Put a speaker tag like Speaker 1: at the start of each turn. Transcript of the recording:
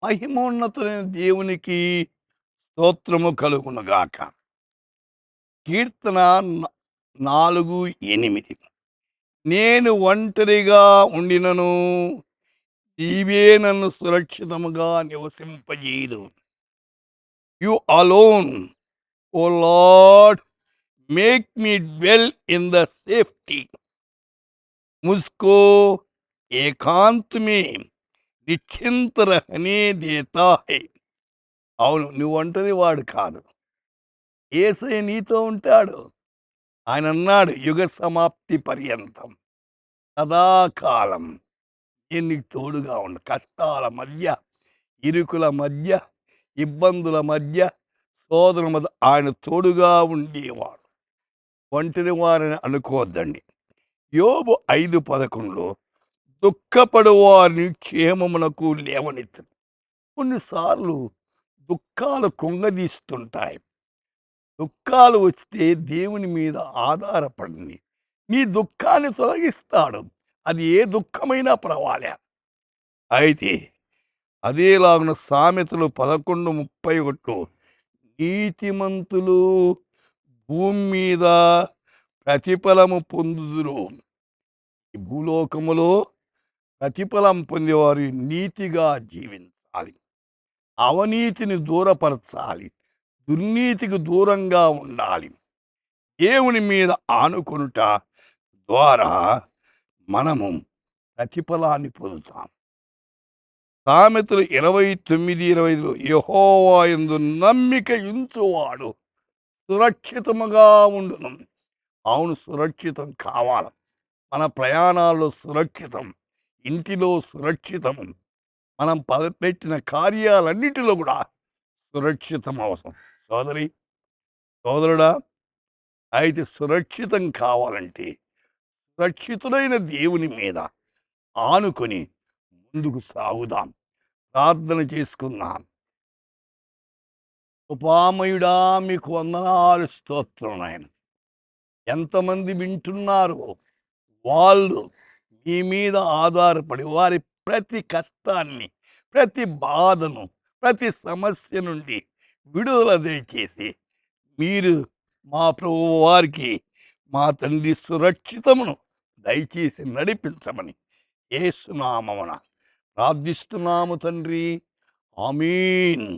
Speaker 1: మహిమోన్నతుడైన దేవునికి స్తోత్రము కలుగునుగాక. కీర్తన 4:8 నేను ఒంటరిగా ఉండినను నీవే నన్ను సురక్షితముగా నివసింపజేయుదు. You alone O Lord make me dwell in the safety. मुझको ఏకాంత్ మే నిశ్చింత రహనే దేతా హై. అవును, నువ్వు ఒంటరి వాడు కాదు. యేసయ్య నీతో ఉంటాడు. ఆయన అన్నాడు, యుగ సమాప్తి పర్యంతం సదాకాలం నేను నీకు తోడుగా ఉండు. కష్టాల మధ్య, ఇరుకుల మధ్య, ఇబ్బందుల మధ్య, సోదరుల మధ్య ఆయన తోడుగా ఉండేవాడు. ఒంటరి వారిని అనుకోవద్దండి. యోబు 5:11 దుఃఖపడు వారిని క్షేమమునకు లేవనెత్తు. కొన్నిసార్లు దుఃఖాలు కృంగదీస్తుంటాయి. దుఃఖాలు వస్తే దేవుని మీద ఆధారపడండి. నీ దుఃఖాన్ని తొలగిస్తాడు. అది ఏ దుఃఖమైనా పర్వాలే. అయితే అదేలాగున సామెతలు 11:31 నీతిమంతులు భూమి మీద ప్రతిఫలము పొందుదురు. ఈ భూలోకములో ప్రతిఫలం పొందేవారు నీతిగా జీవించాలి. అవినీతిని దూరపరచాలి. దుర్నీతికి దూరంగా ఉండాలి. దేవుని మీద ఆనుకొనుట ద్వారా మనము ప్రతిఫలాన్ని పొందుతాం. సామెతలు 29:25 యెహోవా యందు నమ్మిక ఉంచువాడు సురక్షితముగా ఉండును. అవును, సురక్షితం కావాలి. మన ప్రయాణాల్లో సురక్షితం, ఇంటిలో సురక్షితం, మనం పెట్టిన కార్యాలన్నిటిలో కూడా సురక్షితం అవసరం. సోదరి, సోదరుడా, అయితే సురక్షితం కావాలంటే సురక్షితుడైన దేవుని మీద ఆనుకొని ముందుకు సాగుదాం. ప్రార్థన చేసుకుందాం. కృపామయుడా, మీకు వందనాలు, స్తోత్రం నాయన. ఎంతమంది వింటున్నారు, వాళ్ళు మీ మీద ఆధారపడి వారి ప్రతి కష్టాన్ని, ప్రతి బాధను, ప్రతి సమస్య నుండి విడుదల దయచేసి మీరు మా ప్రభు వారికి మా తండ్రి సురక్షితమును దయచేసి నడిపించమని యేసు నామమున ప్రార్థిస్తున్నాము తండ్రి. ఆమీన్.